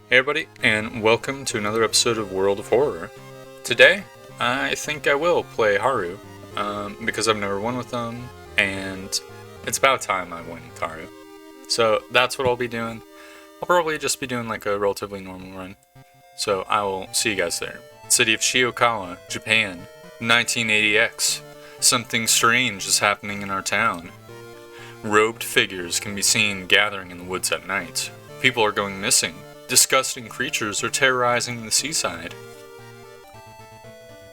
Hey everybody, and welcome to another episode of World of Horror. Today, I think I will play Haru, because I've never won with them, and it's about time I win with Haru. So that's what I'll be doing. I'll probably just be doing like a relatively normal run. So I will see you guys there. City of Shiokawa, Japan, 1980X. Something strange is happening in our town. Robed figures can be seen gathering in the woods at night. People are going missing. Disgusting creatures are terrorizing the seaside.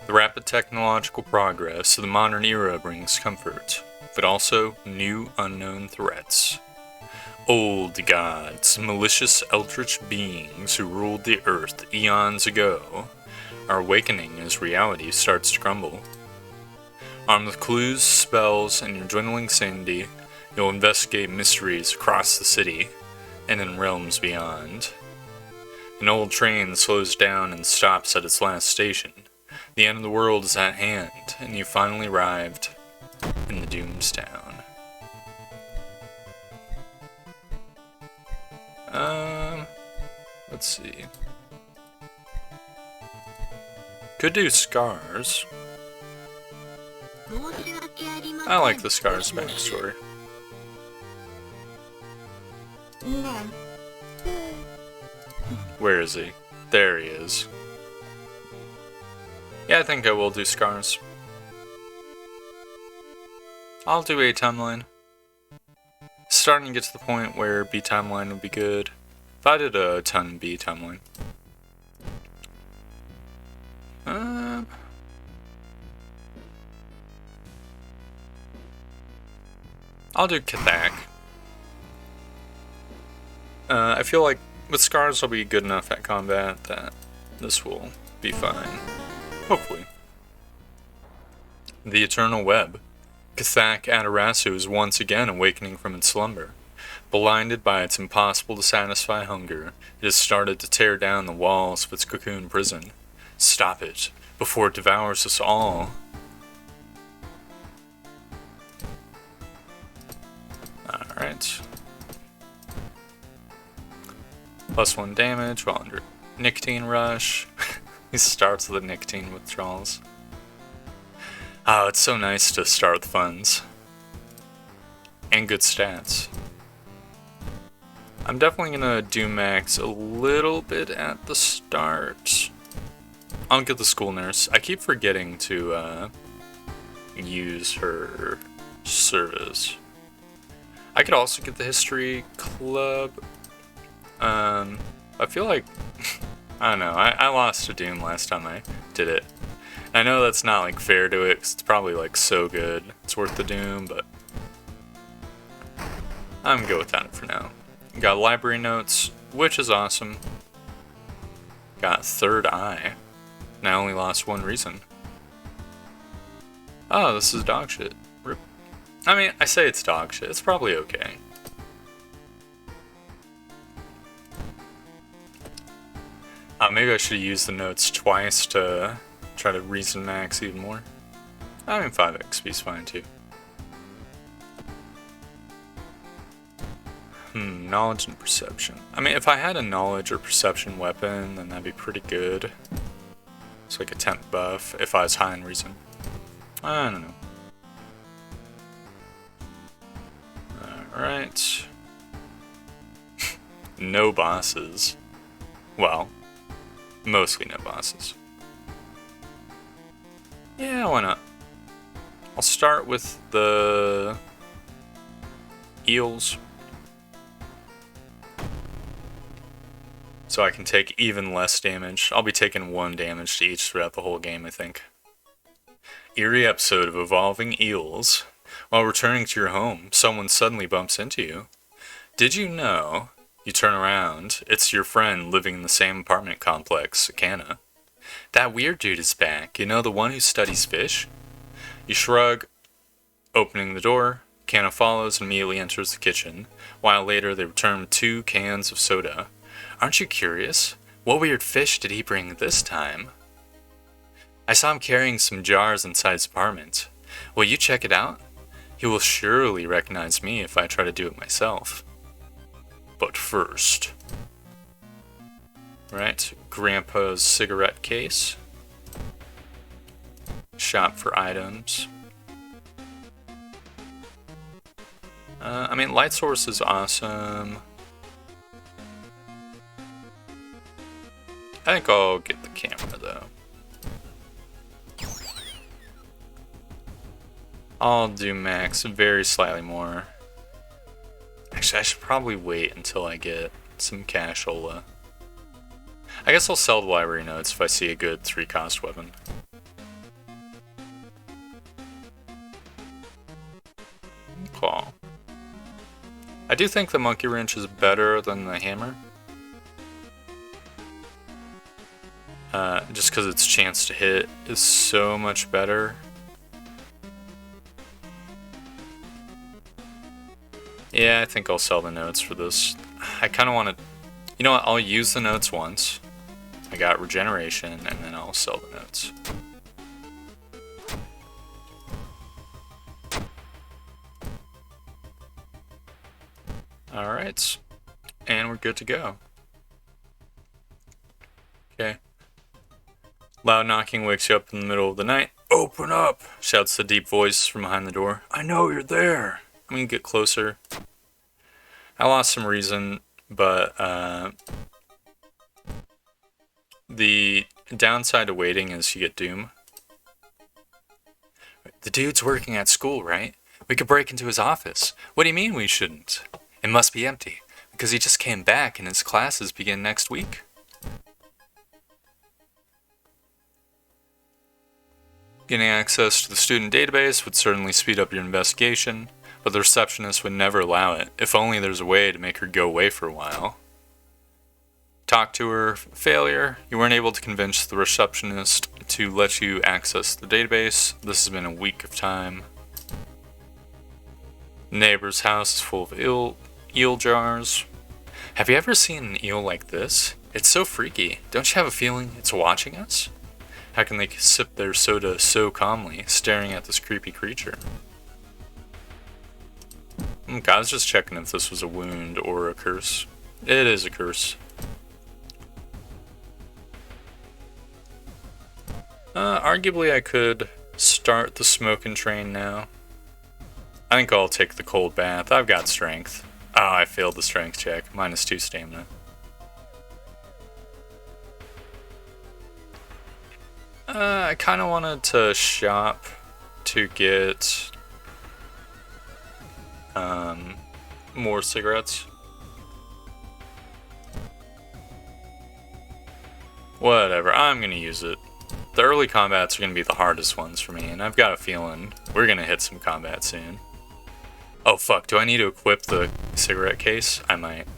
The rapid technological progress of the modern era brings comfort, but also new unknown threats. Old gods, malicious eldritch beings who ruled the earth eons ago, are awakening as reality starts to crumble. Armed with clues, spells, and your dwindling sanity, you'll investigate mysteries across the city and in realms beyond. An old train slows down and stops at its last station. The end of the world is at hand, and you finally arrived in the Doomstown. Let's see. Could do Scars. I like the Scars backstory. Where is he? There he is. Yeah, I think I will do Scars. I'll do A timeline. Starting to get to the point where B timeline would be good. If I did a ton B timeline. I'll do Kathak. I feel like with Scars I'll be good enough at combat that this will be fine. Hopefully. The Eternal Web. Kathak Adarasu is once again awakening from its slumber. Blinded by its impossible to satisfy hunger, it has started to tear down the walls of its cocoon prison. Stop it, before it devours us all. Alright. +1 damage while under Nicotine Rush. He starts with the nicotine withdrawals. Oh, it's so nice to start with funds. And good stats. I'm definitely gonna do max a little bit at the start. I'll get the school nurse. I keep forgetting to use her service. I could also get the history club. I feel like, I don't know, I lost to Doom last time I did it. I know that's not like fair to it, because it's probably like so good, it's worth the Doom, but I'm gonna go without it for now. Got library notes, which is awesome. Got third eye, and I only lost one reason. Oh, this is dog shit. Rip. I mean, I say it's dog shit, it's probably okay. Maybe I should have used the notes twice to try to reason max even more. I mean, 5 XP is fine too. Knowledge and perception. I mean, if I had a knowledge or perception weapon, then that'd be pretty good. It's like a temp buff if I was high in reason. I don't know. Alright. No bosses. Well, mostly no bosses. Yeah, why not? I'll start with the Eels. So I can take even less damage. I'll be taking 1 damage to each throughout the whole game, I think. Eerie episode of Evolving Eels. While returning to your home, someone suddenly bumps into you. Did you know? You turn around, it's your friend living in the same apartment complex, Sakana. That weird dude is back, you know, the one who studies fish? You shrug, opening the door. Kana follows and immediately enters the kitchen. While later they return with 2 cans of soda. Aren't you curious? What weird fish did he bring this time? I saw him carrying some jars inside his apartment. Will you check it out? He will surely recognize me if I try to do it myself. But first... Right, Grandpa's cigarette case. Shop for items. I mean, light source is awesome. I think I'll get the camera though. I'll do max very slightly more. Actually, I should probably wait until I get some cashola. I guess I'll sell the library notes if I see a good 3-cost weapon. Claw. I do think the monkey wrench is better than the hammer. Just because its chance to hit is so much better. Yeah, I think I'll sell the notes for this. I kind of want to... You know what, I'll use the notes once. I got regeneration, and then I'll sell the notes. Alright. And we're good to go. Okay. Loud knocking wakes you up in the middle of the night. "Open up!" shouts the deep voice from behind the door. "I know you're there." I'm gonna get closer. I lost some reason, but the downside to waiting is you get doom. "The dude's working at school, right? We could break into his office." "What do you mean we shouldn't? It must be empty, because he just came back and his classes begin next week." Getting access to the student database would certainly speed up your investigation, but the receptionist would never allow it. If only there's a way to make her go away for a while. Talk to her. Failure. You weren't able to convince the receptionist to let you access the database. This has been a week of time. Neighbor's house is full of eel jars. "Have you ever seen an eel like this? It's so freaky. Don't you have a feeling it's watching us? How can they sip their soda so calmly, staring at this creepy creature?" I was just checking if this was a wound or a curse. It is a curse. Arguably I could start the smoking train now. I think I'll take the cold bath. I've got strength. Oh, I failed the strength check. -2 stamina. I kind of wanted to shop to get more cigarettes. Whatever, I'm gonna use it. The early combats are gonna be the hardest ones for me, and I've got a feeling we're gonna hit some combat soon. Oh fuck, do I need to equip the cigarette case? I might.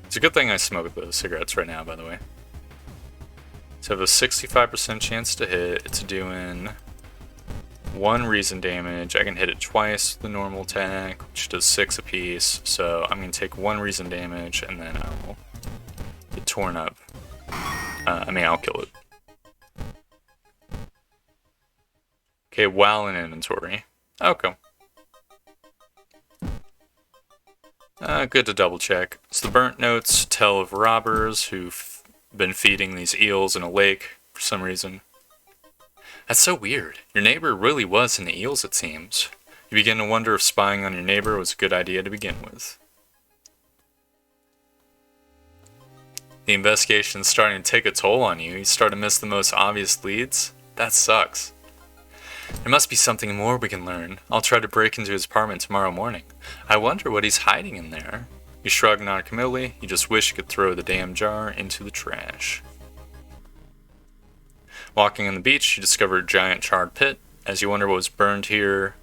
It's a good thing I smoke the cigarettes right now, by the way. So I have a 65% chance to hit. It's doing 1 reason damage. I can hit it twice with the normal attack, which does 6 apiece. So I'm going to take 1 reason damage, and then I'll get torn up. I'll kill it. Okay, while in inventory. Okay. Good to double check. So the burnt notes tell of robbers who've been feeding these eels in a lake for some reason. That's so weird. Your neighbor really was into eels, it seems. You begin to wonder if spying on your neighbor was a good idea to begin with. The investigation's starting to take a toll on you. You start to miss the most obvious leads. That sucks. There must be something more we can learn. I'll try to break into his apartment tomorrow morning. I wonder what he's hiding in there. You shrug noncommittally. You just wish you could throw the damn jar into the trash. Walking on the beach, you discover a giant charred pit. As you wonder what was burned here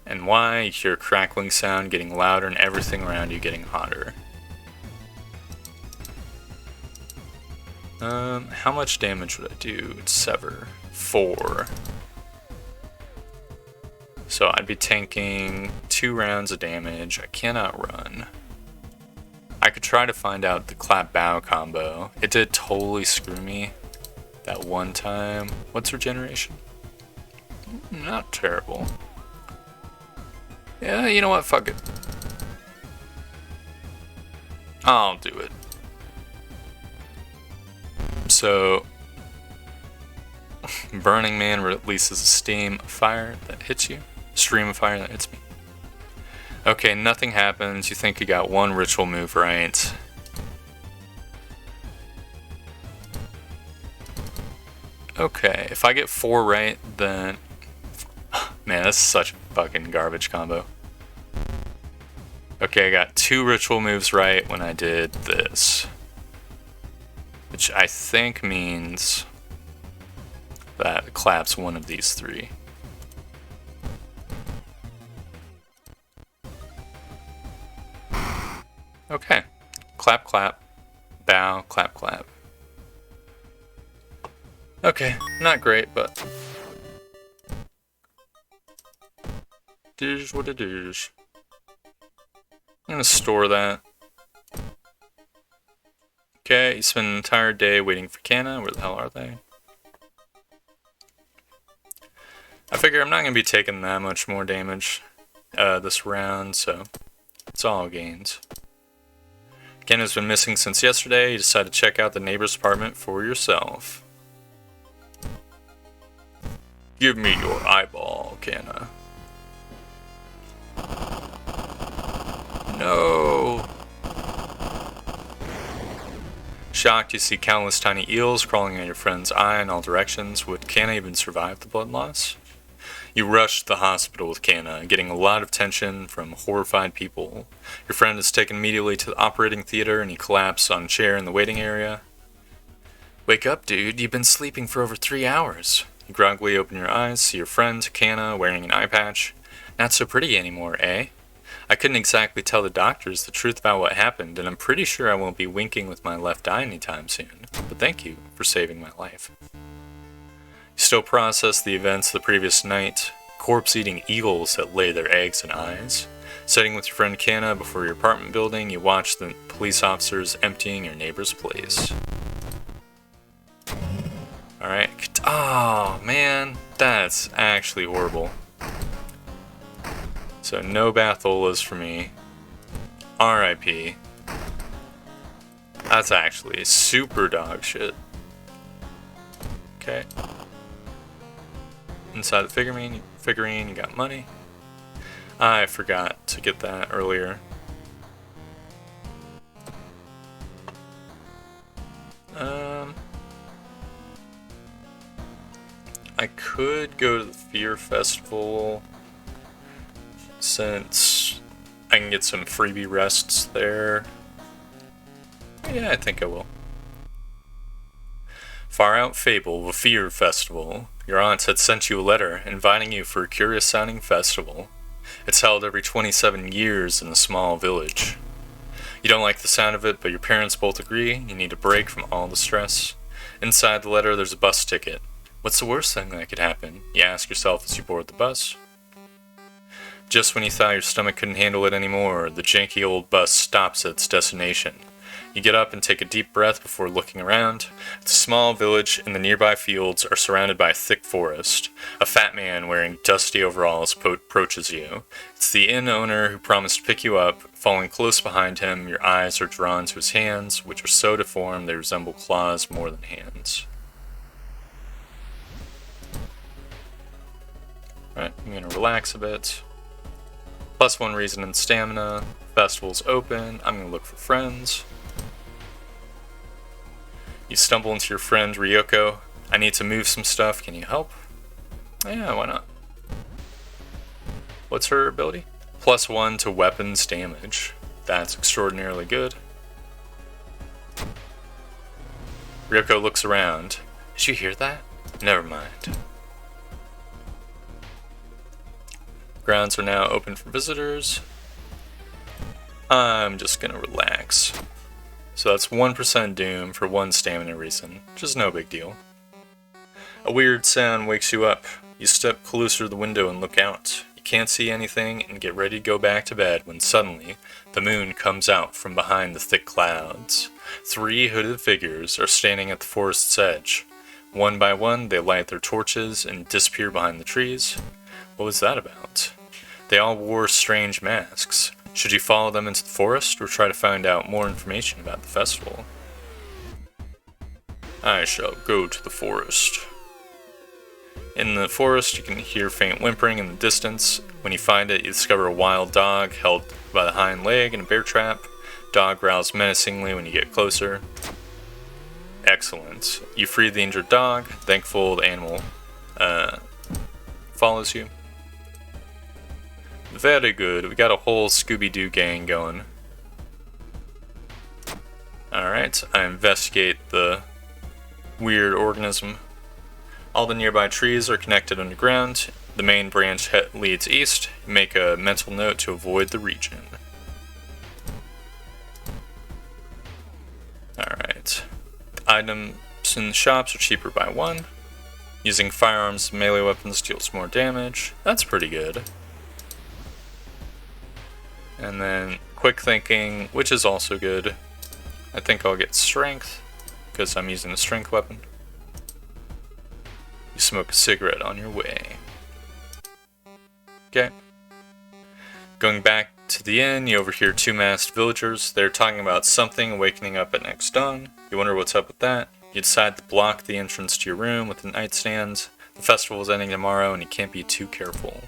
and why, you hear a crackling sound getting louder and everything around you getting hotter. How much damage would I do? Sever. 4. So I'd be tanking 2 rounds of damage. I cannot run. I could try to find out the clap bow combo. It did totally screw me that one time. What's regeneration? Not terrible. Yeah, you know what? Fuck it. I'll do it. So, Burning Man releases a stream of fire that hits you. Stream of fire that hits me. Okay, nothing happens. You think you got one ritual move right. Okay, if I get 4 right, then... Man, that's such a fucking garbage combo. Okay, I got 2 ritual moves right when I did this. Which I think means that it claps one of these 3. Okay. Clap, clap. Bow, clap, clap. Okay, not great, but... It is what it is. I'm gonna store that. Okay, you spend an entire day waiting for Canna. Where the hell are they? I figure I'm not gonna be taking that much more damage this round, so it's all gains. Canna's been missing since yesterday. You decide to check out the neighbor's apartment for yourself. Give me your eyeball, Canna. No. Shocked, you see countless tiny eels crawling at your friend's eye in all directions. Would Canna even survive the blood loss? You rush to the hospital with Canna, getting a lot of attention from horrified people. Your friend is taken immediately to the operating theater and he collapses on a chair in the waiting area. Wake up, dude. You've been sleeping for over 3 hours. You groggily open your eyes, see your friend, Canna, wearing an eye patch. Not so pretty anymore, eh? I couldn't exactly tell the doctors the truth about what happened, and I'm pretty sure I won't be winking with my left eye anytime soon. But thank you for saving my life. You still process the events of the previous night. Corpse-eating eagles that lay their eggs in eyes. Sitting with your friend Canna before your apartment building, you watch the police officers emptying your neighbor's place. Alright. Oh, man. That's actually horrible. So no Batholas for me. R.I.P. That's actually super dog shit. Okay. Inside the figurine, you got money. I forgot to get that earlier. I could go to the Fear Festival since I can get some freebie rests there. Yeah, I think I will. Far Out Fable, the Fear Festival. Your aunt had sent you a letter inviting you for a curious-sounding festival. It's held every 27 years in a small village. You don't like the sound of it, but your parents both agree you need a break from all the stress. Inside the letter, there's a bus ticket. What's the worst thing that could happen? You ask yourself as you board the bus. Just when you thought your stomach couldn't handle it anymore, the janky old bus stops at its destination. You get up and take a deep breath before looking around. It's a small village, and the nearby fields are surrounded by a thick forest. A fat man wearing dusty overalls approaches you. It's the inn owner who promised to pick you up. Following close behind him, your eyes are drawn to his hands, which are so deformed they resemble claws more than hands. Alright, I'm going to relax a bit. +1 reason and stamina. Festival's open. I'm going to look for friends. You stumble into your friend Ryoko. I need to move some stuff. Can you help? Yeah, why not? What's her ability? +1 to weapons damage. That's extraordinarily good. Ryoko looks around. Did you hear that? Never mind. Grounds are now open for visitors. I'm just gonna relax. So that's 1% doom for 1 stamina reason, which is no big deal. A weird sound wakes you up. You step closer to the window and look out. You can't see anything and get ready to go back to bed when suddenly the moon comes out from behind the thick clouds. 3 hooded figures are standing at the forest's edge. One by one, they light their torches and disappear behind the trees. What was that about? They all wore strange masks. Should you follow them into the forest or try to find out more information about the festival? I shall go to the forest. In the forest, you can hear faint whimpering in the distance. When you find it, you discover a wild dog held by the hind leg in a bear trap. Dog growls menacingly when you get closer. Excellent. You free the injured dog. Thankful the animal follows you. Very good. We got a whole Scooby-Doo gang going. Alright, I investigate the weird organism. All the nearby trees are connected underground. The main branch leads east. Make a mental note to avoid the region. Alright. Items in the shops are cheaper by 1. Using firearms and melee weapons deals more damage. That's pretty good. And then quick thinking, which is also good. I think I'll get strength, because I'm using a strength weapon. You smoke a cigarette on your way. Okay. Going back to the inn, you overhear 2 masked villagers. They're talking about something awakening up at next dawn. You wonder what's up with that. You decide to block the entrance to your room with a nightstand. The festival is ending tomorrow and you can't be too careful.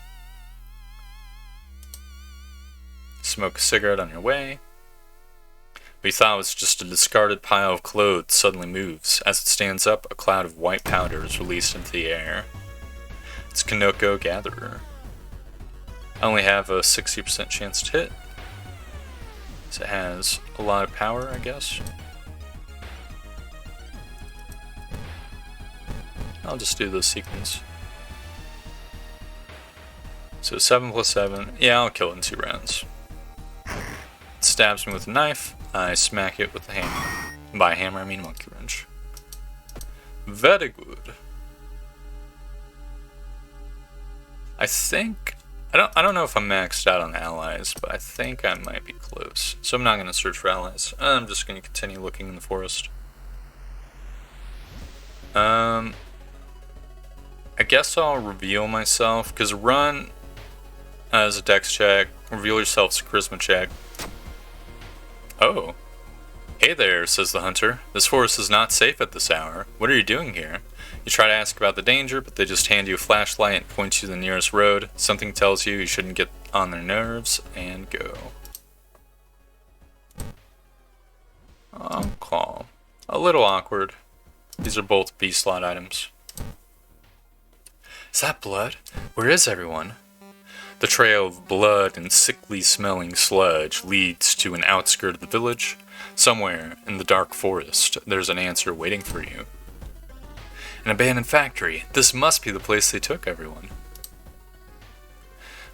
Smoke a cigarette on your way. What you thought was just a discarded pile of clothes suddenly moves. As it stands up, a cloud of white powder is released into the air. It's Kanoko Gatherer. I only have a 60% chance to hit. So it has a lot of power, I guess. I'll just do this sequence. So 7 plus 7. Yeah, I'll kill it in 2 rounds. It stabs me with a knife. I smack it with a hammer. By hammer, I mean monkey wrench. Very good. I think... I don't know if I'm maxed out on allies, but I think I might be close. So I'm not going to search for allies. I'm just going to continue looking in the forest. I guess I'll reveal myself, because run as a dex check, reveal yourself as a charisma check. Oh. Hey there, says the hunter. This forest is not safe at this hour. What are you doing here? You try to ask about the danger, but they just hand you a flashlight and point you to the nearest road. Something tells you you shouldn't get on their nerves, and go. Calm. A little awkward. These are both B-slot items. Is that blood? Where is everyone? The trail of blood and sickly smelling sludge leads to an outskirt of the village. Somewhere in the dark forest, there's an answer waiting for you. An abandoned factory. This must be the place they took everyone.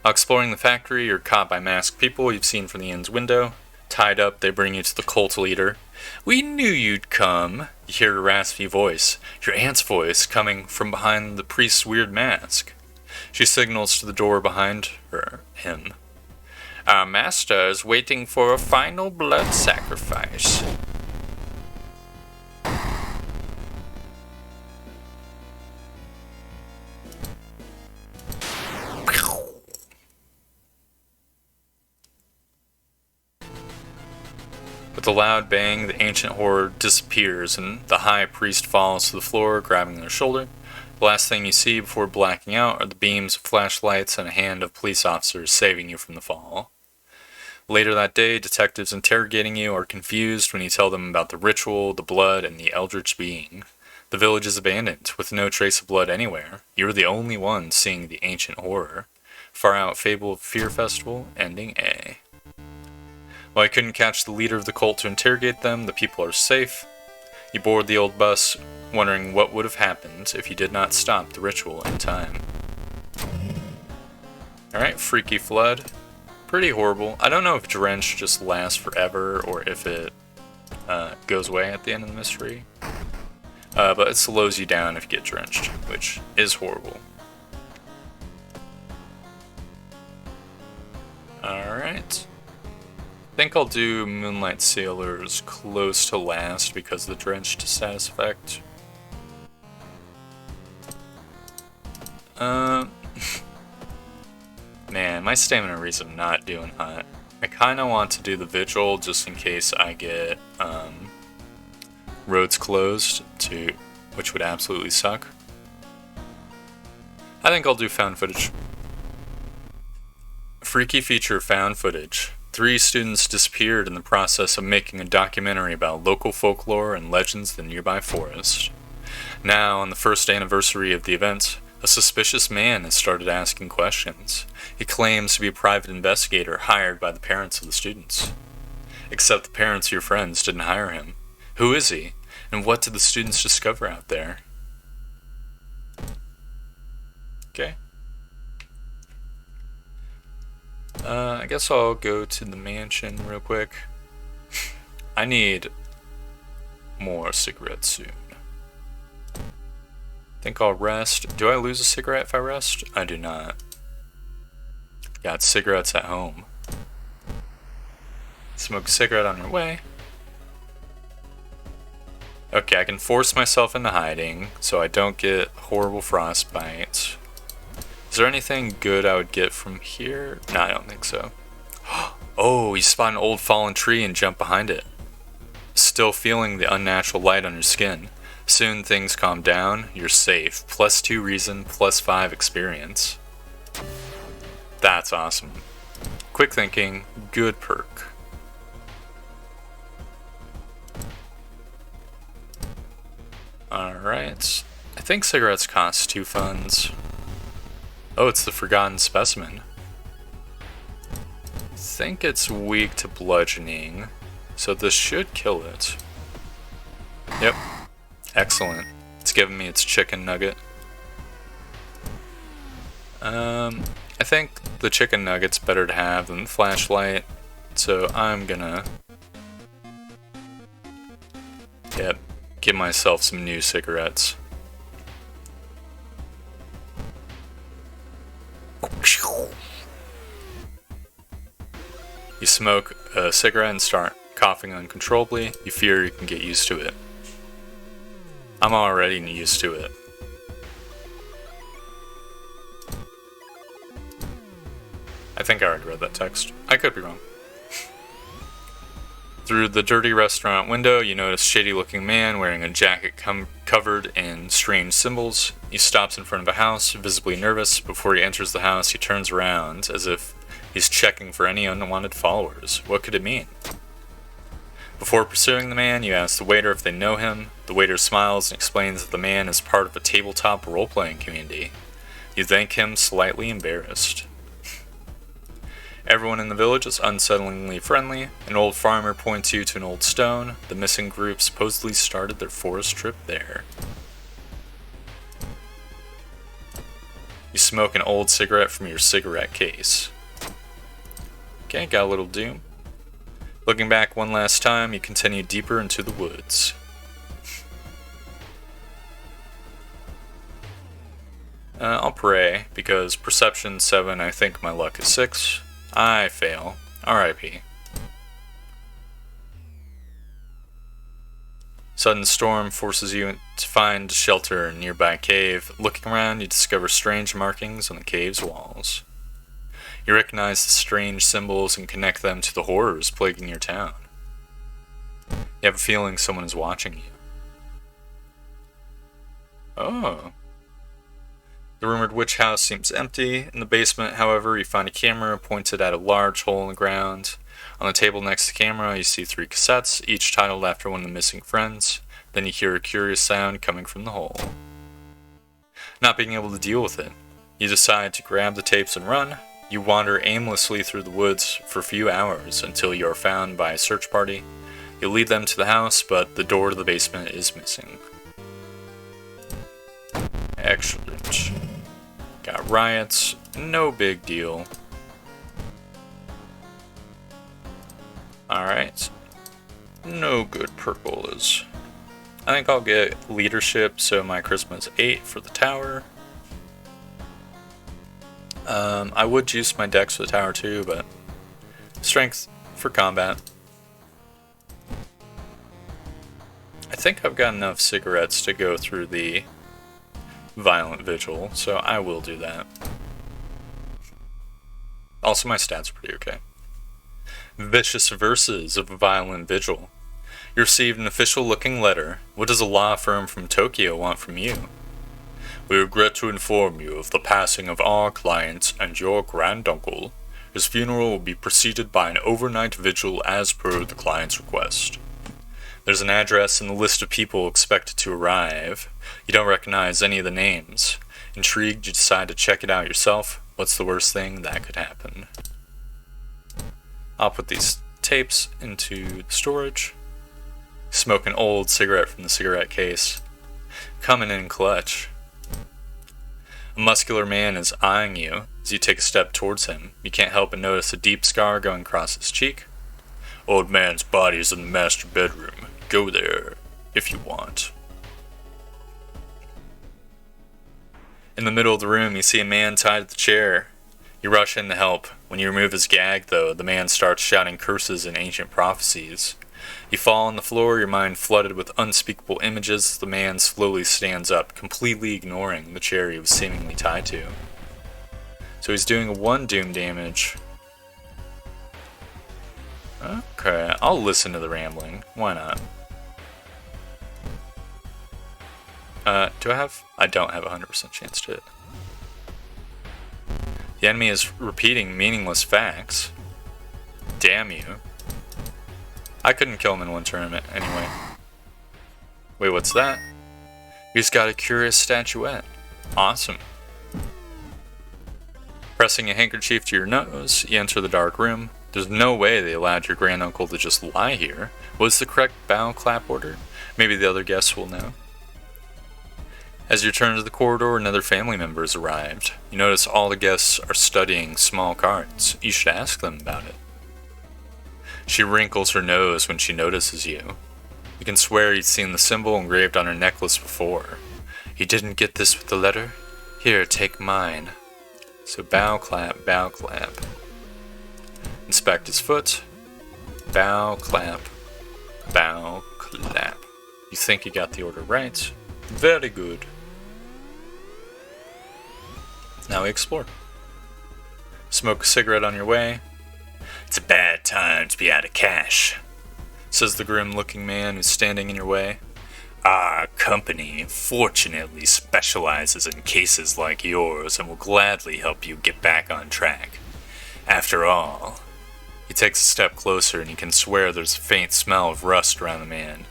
While exploring the factory, you're caught by masked people you've seen from the inn's window. Tied up, they bring you to the cult leader. We knew you'd come. You hear a raspy voice. Your aunt's voice coming from behind the priest's weird mask. She signals to the door behind him. Our master is waiting for a final blood sacrifice. With a loud bang, the ancient horde disappears and the high priest falls to the floor, grabbing their shoulder. The last thing you see before blacking out are the beams of flashlights and a hand of police officers saving you from the fall. Later that day, detectives interrogating you are confused when you tell them about the ritual, the blood, and the eldritch being. The village is abandoned, with no trace of blood anywhere. You're the only one seeing the ancient horror. Far Out Fable Fear Festival, ending A. While I couldn't catch the leader of the cult to interrogate them, the people are safe. You board the old bus, wondering what would have happened if you did not stop the ritual in time. Alright, Freaky Flood. Pretty horrible. I don't know if Drench just lasts forever or if it goes away at the end of the mystery. But it slows you down if you get drenched, which is horrible. Alright. I think I'll do Moonlight Sailors close to last because of the drenched status effect. Man, my stamina reads I'm not doing hot. I kind of want to do the Vigil just in case I get Roads closed, which would absolutely suck. I think I'll do found footage. Freaky feature found footage. 3 students disappeared in the process of making a documentary about local folklore and legends of the nearby forest. Now, on the first anniversary of the event, a suspicious man has started asking questions. He claims to be a private investigator hired by the parents of the students. Except the parents of your friends didn't hire him. Who is he? And what did the students discover out there? Okay. I guess I'll go to the mansion real quick. I need more cigarettes soon. Think I'll rest. Do I lose a cigarette if I rest? I do not. Got cigarettes at home. Smoke a cigarette on your way. Okay, I can force myself into hiding so I don't get horrible frostbite. Is there anything good I would get from here? No, I don't think so. Oh, you spot an old fallen tree and jump behind it. Still feeling the unnatural light on your skin. Soon things calm down, you're safe. +2 reason, +5 experience. That's awesome. Quick thinking, good perk. Alright. I think cigarettes cost 2 funds. Oh, it's the Forgotten Specimen. I think it's weak to bludgeoning, so this should kill it. Yep. Excellent. It's giving me its chicken nugget. I think the chicken nugget's better to have than the flashlight, so I'm gonna... Yep. Give myself some new cigarettes. You smoke a cigarette and start coughing uncontrollably. You fear you can get used to it. I'm already used to it. I think I already read that text. I could be wrong. Through the dirty restaurant window, you notice a shady-looking man wearing a jacket covered in strange symbols. He stops in front of a house, visibly nervous. Before he enters the house, he turns around as if he's checking for any unwanted followers. What could it mean? Before pursuing the man, you ask the waiter if they know him. The waiter smiles and explains that the man is part of a tabletop role-playing community. You thank him, slightly embarrassed. Everyone in the village is unsettlingly friendly. An old farmer points you to an old stone. The missing group supposedly started their forest trip there. You smoke an old cigarette from your cigarette case. Okay, got a little doom. Looking back one last time, you continue deeper into the woods. I'll pray, because perception 7, I think my luck is 6. I fail. R.I.P. Sudden storm forces you to find shelter in a nearby cave. Looking around, you discover strange markings on the cave's walls. You recognize the strange symbols and connect them to the horrors plaguing your town. You have a feeling someone is watching you. Oh. The rumored witch house seems empty. In the basement, however, you find a camera pointed at a large hole in the ground. On the table next to the camera, you see 3 cassettes, each titled after one of the missing friends. Then you hear a curious sound coming from the hole. Not being able to deal with it, you decide to grab the tapes and run. You wander aimlessly through the woods for a few hours until you are found by a search party. You lead them to the house, but the door to the basement is missing. Excellent. Got riots, no big deal. Alright. No good pergolas. I think I'll get leadership, so my charisma is 8 for the tower. I would juice my dex for the tower too, but strength for combat. I think I've got enough cigarettes to go through the Violent Vigil, so I will do that. Also, my stats are pretty okay. Vicious Verses of Violent Vigil. You received an official-looking letter. What does a law firm from Tokyo want from you? We regret to inform you of the passing of our client and your granduncle. His funeral will be preceded by an overnight vigil as per the client's request. There's an address and a list of people expected to arrive. You don't recognize any of the names. Intrigued, you decide to check it out yourself. What's the worst thing that could happen? I'll put these tapes into storage. Smoke an old cigarette from the cigarette case. Coming in clutch. A muscular man is eyeing you as you take a step towards him. You can't help but notice a deep scar going across his cheek. Old man's body is in the master bedroom. Go there, if you want. In the middle of the room, you see a man tied to the chair. You rush in to help. When you remove his gag, though, the man starts shouting curses and ancient prophecies. You fall on the floor, your mind flooded with unspeakable images. The man slowly stands up, completely ignoring the chair he was seemingly tied to. So he's doing 1 doom damage. Okay, I'll listen to the rambling. Why not? I don't have a 100% chance to hit. The enemy is repeating meaningless facts. Damn you. I couldn't kill him in 1 tournament, anyway. Wait, what's that? You just got a curious statuette. Awesome. Pressing a handkerchief to your nose, you enter the dark room. There's no way they allowed your granduncle to just lie here. What's the correct bow clap order? Maybe the other guests will know. As you turn to the corridor, another family member has arrived. You notice all the guests are studying small cards. You should ask them about it. She wrinkles her nose when she notices you. You can swear you'd seen the symbol engraved on her necklace before. You didn't get this with the letter? Here, take mine. So bow clap, bow clap. Inspect his foot. Bow clap, bow clap. You think you got the order right? Very good. Now we explore. Smoke a cigarette on your way. It's a bad time to be out of cash, says the grim-looking man who's standing in your way. Our company fortunately specializes in cases like yours and will gladly help you get back on track. After all, he takes a step closer and you can swear there's a faint smell of rust around the man.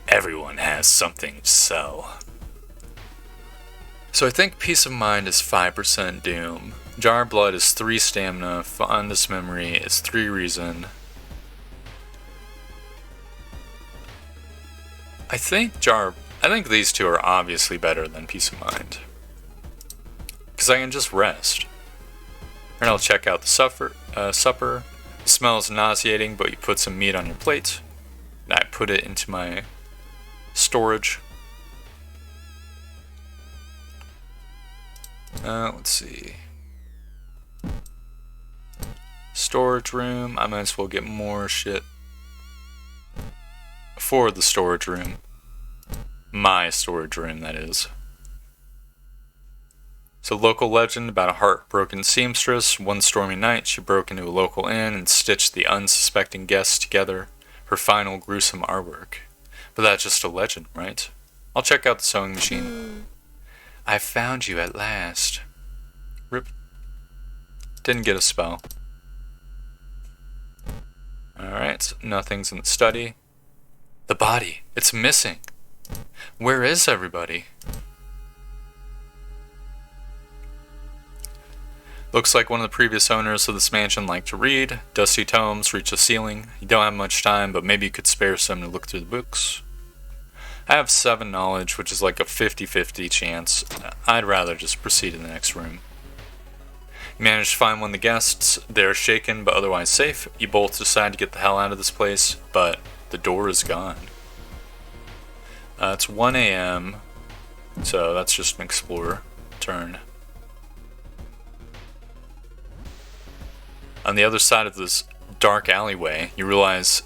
Everyone has something to sell. So I think Peace of Mind is 5% Doom. Jar of Blood is 3 Stamina. Fondest Memory is 3 Reason. I think these two are obviously better than Peace of Mind. Because I can just rest. And I'll check out the supper. The smell is nauseating, but you put some meat on your plate. And I put it into my storage. Let's see. Storage room. I might as well get more shit for the storage room. My storage room, that is. So, local legend about a heartbroken seamstress. One stormy night, she broke into a local inn and stitched the unsuspecting guests together. Her final gruesome artwork. But that's just a legend, right? I'll check out the sewing machine. I found you at last. Rip. Didn't get a spell. Alright, nothing's in the study. The body. It's missing. Where is everybody? Looks like one of the previous owners of this mansion liked to read. Dusty tomes reach the ceiling. You don't have much time, but maybe you could spare some to look through the books. I have 7 knowledge, which is like a 50-50 chance. I'd rather just proceed to the next room. You manage to find one of the guests. They're shaken but otherwise safe. You both decide to get the hell out of this place, but the door is gone. It's 1 a.m., so that's just an explorer turn. On the other side of this dark alleyway, you realize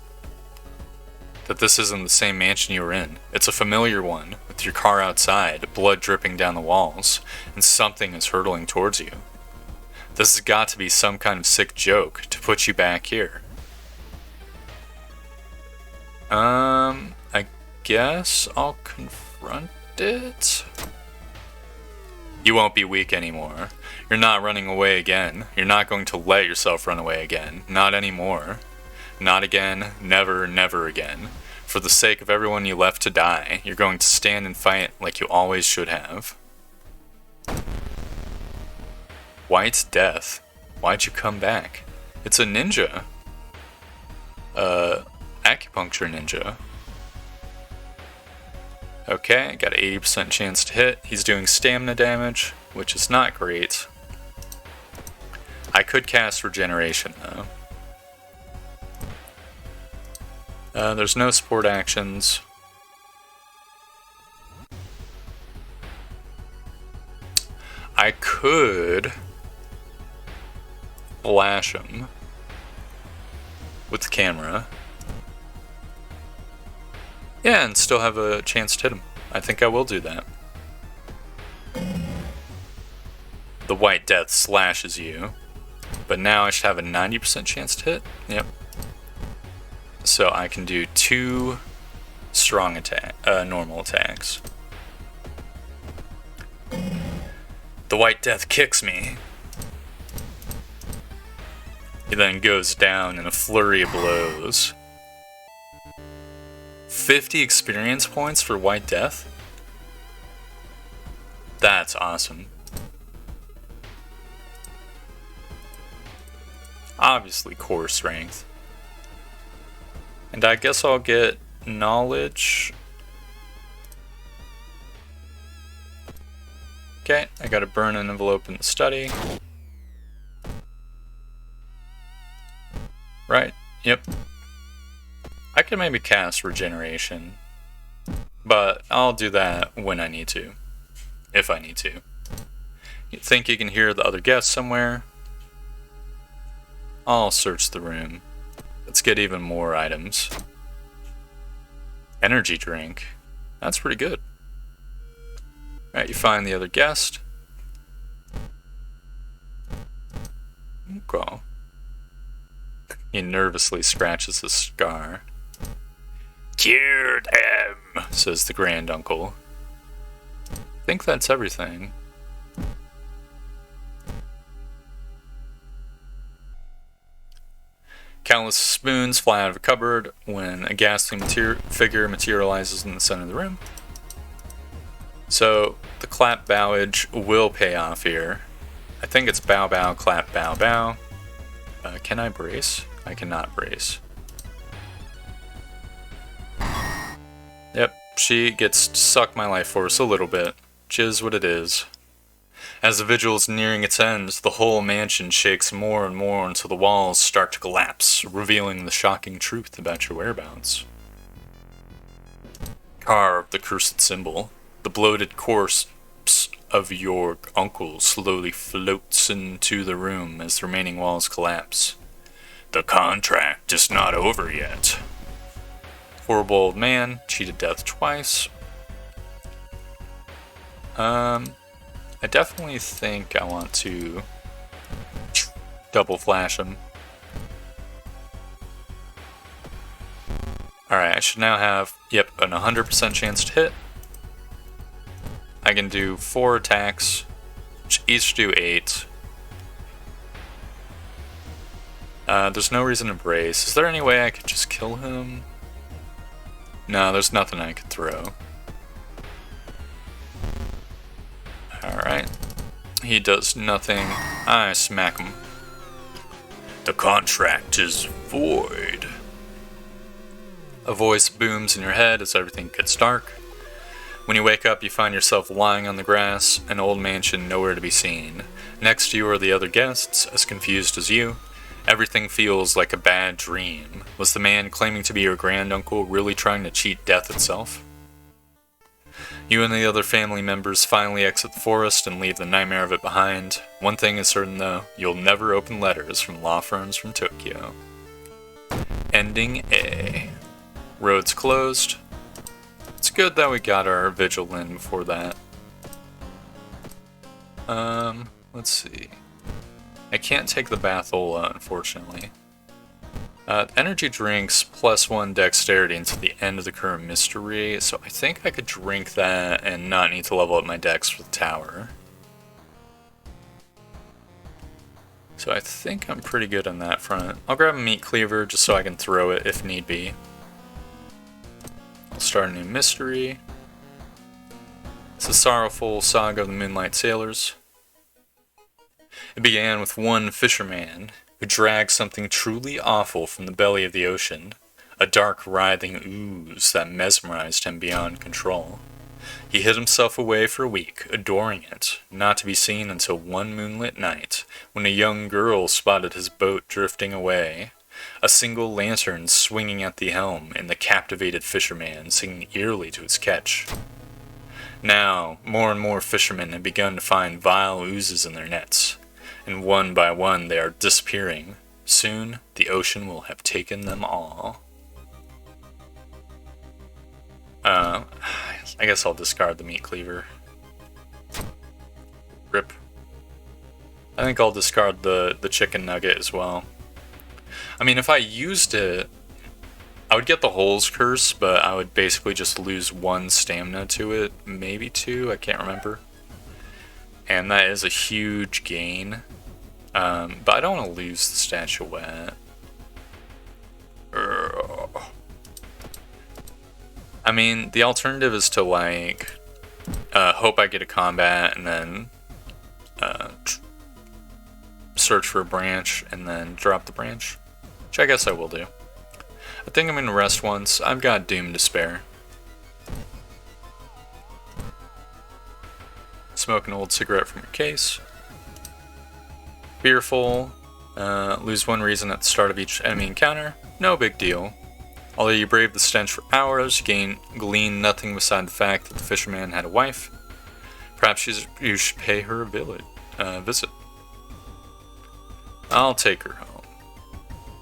that this isn't the same mansion you were in. It's a familiar one, with your car outside, blood dripping down the walls, and something is hurtling towards you. This has got to be some kind of sick joke to put you back here. I guess I'll confront it. You won't be weak anymore. You're not running away again. You're not going to let yourself run away again. Not anymore. Not again. Never, never again. For the sake of everyone you left to die, you're going to stand and fight like you always should have. White Death. Why'd you come back? It's a ninja. Acupuncture ninja. Okay, got an 80% chance to hit. He's doing stamina damage, which is not great. I could cast regeneration though. There's no support actions. I could flash him with the camera. Yeah, and still have a chance to hit him. I think I will do that. The White Death slashes you, but now I should have a 90% chance to hit. Yep. So I can do 2 strong attack, normal attacks. The White Death kicks me. He then goes down in a flurry of blows. 50 experience points for White Death? That's awesome. Obviously core strength. And I guess I'll get knowledge. Okay, I gotta burn an envelope in the study. Right, yep. I could maybe cast regeneration, but I'll do that when I need to. If I need to. You think you can hear the other guests somewhere? I'll search the room. Let's get even more items. Energy drink. That's pretty good. Alright, you find the other guest. Okay. He nervously scratches his scar. Cure them, says the grand uncle. I think that's everything. Countless spoons fly out of a cupboard when a ghastly figure materializes in the center of the room. So the clap bowage will pay off here. I think it's bow bow, clap bow bow. Can I brace? I cannot brace. Yep, she gets to suck my life force a little bit, which is what it is. As the vigil is nearing its end, the whole mansion shakes more and more until the walls start to collapse, revealing the shocking truth about your whereabouts. Carve the cursed symbol. The bloated corpse of your uncle slowly floats into the room as the remaining walls collapse. The contract is not over yet. Horrible old man, cheated death twice. I definitely think I want to double flash him. Alright, I should now have, yep, an 100% chance to hit. I can do 4 attacks, which each do 8. There's no reason to brace. Is there any way I could just kill him? No, there's nothing I could throw. Alright. He does nothing. I smack him. The contract is void. A voice booms in your head as everything gets dark. When you wake up, you find yourself lying on the grass, an old mansion nowhere to be seen. Next to you are the other guests, as confused as you. Everything feels like a bad dream. Was the man claiming to be your granduncle really trying to cheat death itself? You and the other family members finally exit the forest and leave the nightmare of it behind. One thing is certain though, you'll never open letters from law firms from Tokyo. Ending A. Roads closed. It's good that we got our vigil in before that. Let's see. I can't take the Bathola, unfortunately. Energy drinks +1 dexterity until the end of the current mystery, so I think I could drink that and not need to level up my dex for the tower. So I think I'm pretty good on that front. I'll grab a meat cleaver just so I can throw it if need be. I'll start a new mystery. It's the Sorrowful Saga of the Moonlight Sailors. It began with one fisherman who dragged something truly awful from the belly of the ocean, a dark writhing ooze that mesmerized him beyond control. He hid himself away for a week, adoring it, not to be seen until one moonlit night, when a young girl spotted his boat drifting away, a single lantern swinging at the helm, and the captivated fisherman singing eerily to his catch. Now, more and more fishermen have begun to find vile oozes in their nets, and one by one they are disappearing. Soon, the ocean will have taken them all. I guess I'll discard the meat cleaver. Rip. I think I'll discard the chicken nugget as well. I mean, if I used it, I would get the Holes Curse, but I would basically just lose 1 stamina to it, maybe 2, I can't remember. And that is a huge gain. But I don't want to lose the statuette. I mean, the alternative is to, like, hope I get a combat and then search for a branch and then drop the branch. Which I guess I will do. I think I'm going to rest once. I've got Doom to spare. Smoke an old cigarette from your case. Fearful. Lose 1 reason at the start of each enemy encounter. No big deal. Although you brave the stench for hours, you glean nothing beside the fact that the fisherman had a wife. Perhaps you should pay her a visit. I'll take her home.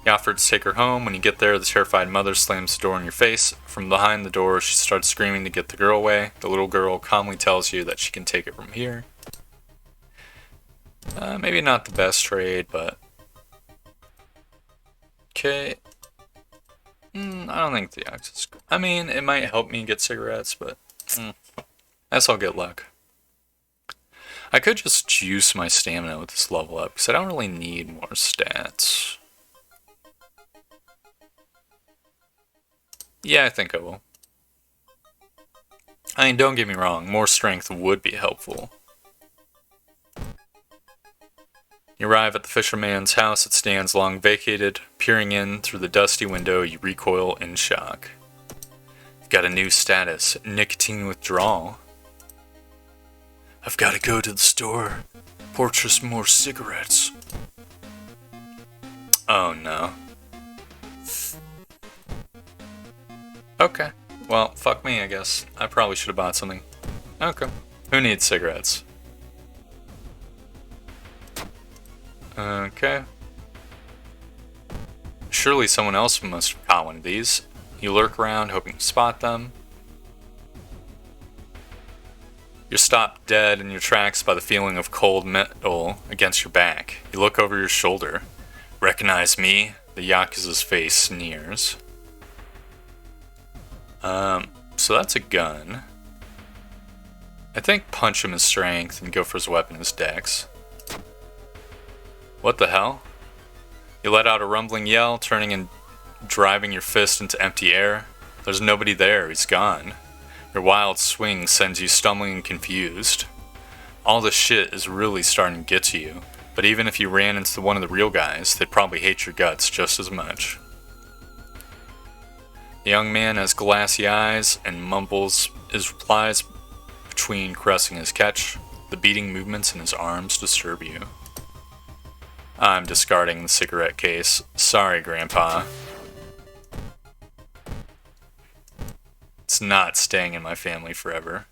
You offer to take her home. When you get there, the terrified mother slams the door in your face. From behind the door, she starts screaming to get the girl away. The little girl calmly tells you that she can take it from here. Maybe not the best trade, but... Okay. I don't think the axe is good. I mean, it might help me get cigarettes, but... I guess I'll get luck. I could just juice my stamina with this level up, because I don't really need more stats. Yeah, I think I will. I mean, don't get me wrong, more strength would be helpful. You arrive at the fisherman's house. It stands long vacated. Peering in through the dusty window, you recoil in shock. You've got a new status, nicotine withdrawal. I've got to go to the store, purchase more cigarettes. Oh no. Okay, well, fuck me, I guess. I probably should have bought something. Okay. Who needs cigarettes? Okay. Surely someone else must have caught one of these. You lurk around, hoping to spot them. You're stopped dead in your tracks by the feeling of cold metal against your back. You look over your shoulder. Recognize me? The Yakuza's face sneers. So that's a gun. I think punch him as strength and go for his weapon as dex. What the hell? You let out a rumbling yell, turning and driving your fist into empty air. There's nobody there, he's gone. Your wild swing sends you stumbling and confused. All this shit is really starting to get to you, but even if you ran into one of the real guys, they'd probably hate your guts just as much. The young man has glassy eyes and mumbles his replies between caressing his catch. The beating movements in his arms disturb you. I'm discarding the cigarette case. Sorry, Grandpa. It's not staying in my family forever.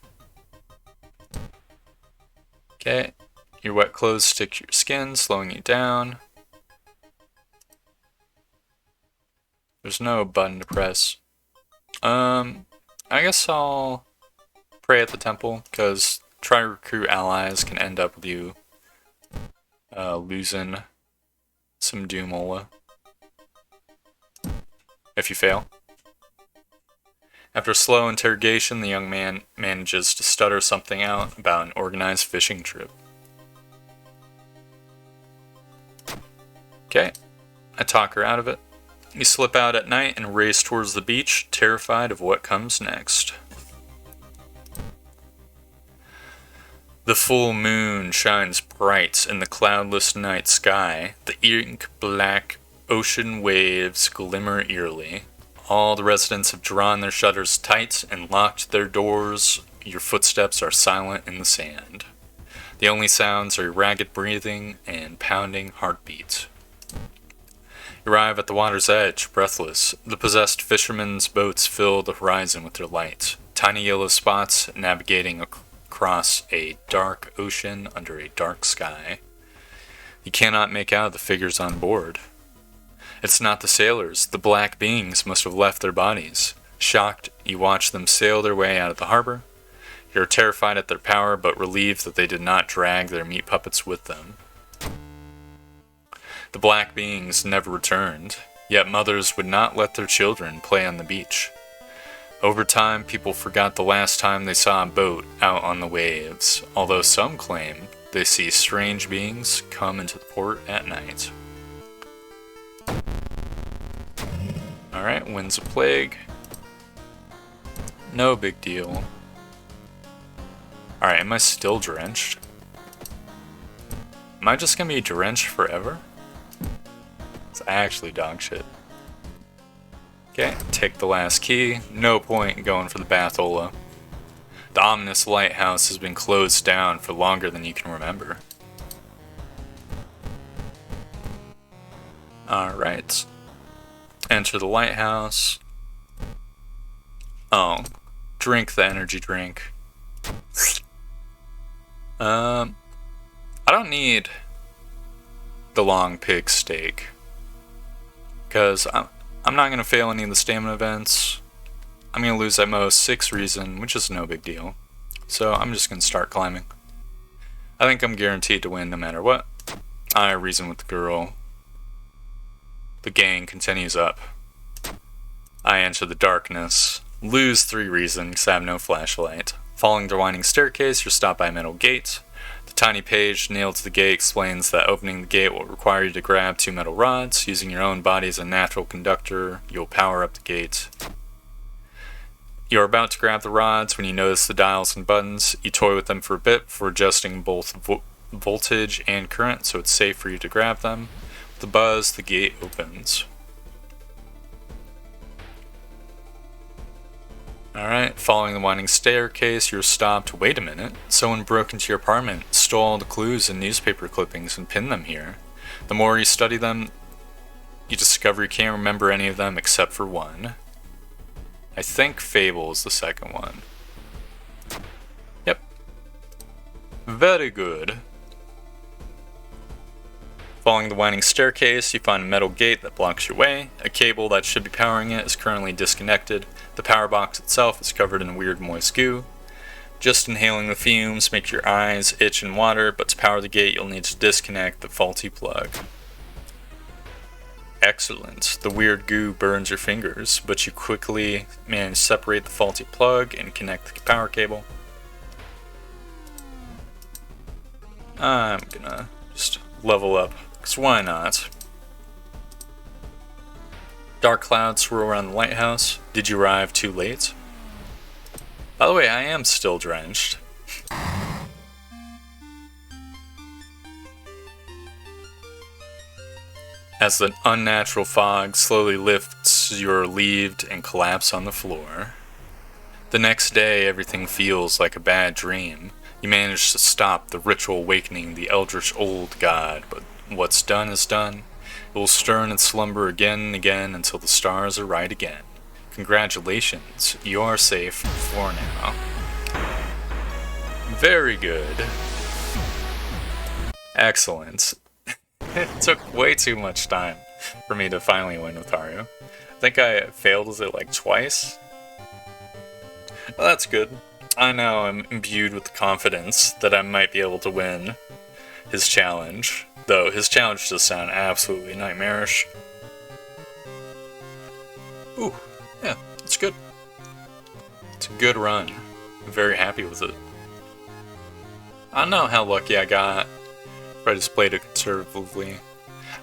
Okay. Your wet clothes stick to your skin, slowing you down. There's no button to press. I guess I'll pray at the temple, because try to recruit allies can end up with you losing some Doomola. if you fail. After slow interrogation, the young man manages to stutter something out about an organized fishing trip. Okay, I talk her out of it. You slip out at night and race towards the beach, terrified of what comes next. The full moon shines bright in the cloudless night sky. The ink-black ocean waves glimmer eerily. All the residents have drawn their shutters tight and locked their doors. Your footsteps are silent in the sand. The only sounds are your ragged breathing and pounding heartbeat. You arrive at the water's edge, breathless. The possessed fishermen's boats fill the horizon with their light. Tiny yellow spots navigating across a dark ocean under a dark sky. You cannot make out the figures on board. It's not the sailors. The black beings must have left their bodies. Shocked, you watch them sail their way out of the harbor. You're terrified at their power, but relieved that they did not drag their meat puppets with them. The black beings never returned, yet mothers would not let their children play on the beach. Over time, people forgot the last time they saw a boat out on the waves, although some claim they see strange beings come into the port at night. Alright, winds of plague. No big deal. Alright, am I still drenched? Am I just gonna be drenched forever? It's actually dog shit. Okay, take the last key. No point in going for the bathola. The ominous lighthouse has been closed down for longer than you can remember. Alright. Enter the lighthouse. Oh. Drink the energy drink. I don't need the long pig steak. Because I'm not going to fail any of the stamina events. I'm going to lose at most 6 reason, which is no big deal. So I'm just going to start climbing. I think I'm guaranteed to win no matter what. I reason with the girl. The gang continues up. I enter the darkness. Lose 3 reason because I have no flashlight. Following the winding staircase, you're stopped by a metal gate. The tiny page nailed to the gate explains that opening the gate will require you to grab 2 metal rods. Using your own body as a natural conductor, you'll power up the gate. You're about to grab the rods when you notice the dials and buttons. You toy with them for a bit before adjusting both voltage and current so it's safe for you to grab them. With the buzz, the gate opens. Alright, following the winding staircase, you're stopped. Wait a minute. Someone broke into your apartment, stole all the clues and newspaper clippings, and pinned them here. The more you study them, you discover you can't remember any of them except for one. I think Fable is the second one. Yep. Very good. Following the winding staircase, you find a metal gate that blocks your way. A cable that should be powering it is currently disconnected. The power box itself is covered in weird moist goo. Just inhaling the fumes make your eyes itch and water, but to power the gate you'll need to disconnect the faulty plug. Excellent. The weird goo burns your fingers, but you quickly manage to separate the faulty plug and connect the power cable. I'm gonna just level up, because why not? Dark clouds swirl around the lighthouse. Did you arrive too late? By the way, I am still drenched. As the unnatural fog slowly lifts, you're relieved and collapse on the floor. The next day, everything feels like a bad dream. You manage to stop the ritual awakening the eldritch old god, but what's done is done. It will stir in slumber again and again until the stars are right again. Congratulations, you are safe for now. Very good. Excellent. It took way too much time for me to finally win with Haru. I think I failed as it like twice. Well, that's good. I now am imbued with the confidence that I might be able to win his challenge. Though his challenge does sound absolutely nightmarish. Ooh, yeah, it's good. It's a good run. I'm very happy with it. I don't know how lucky I got, if I just played it conservatively.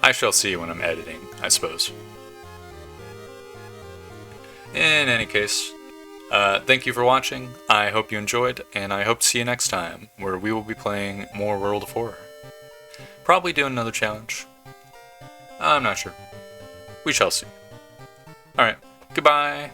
I shall see when I'm editing, I suppose. In any case, thank you for watching. I hope you enjoyed, and I hope to see you next time, where we will be playing more World of Horror. Probably doing another challenge. I'm not sure. We shall see. Alright, goodbye.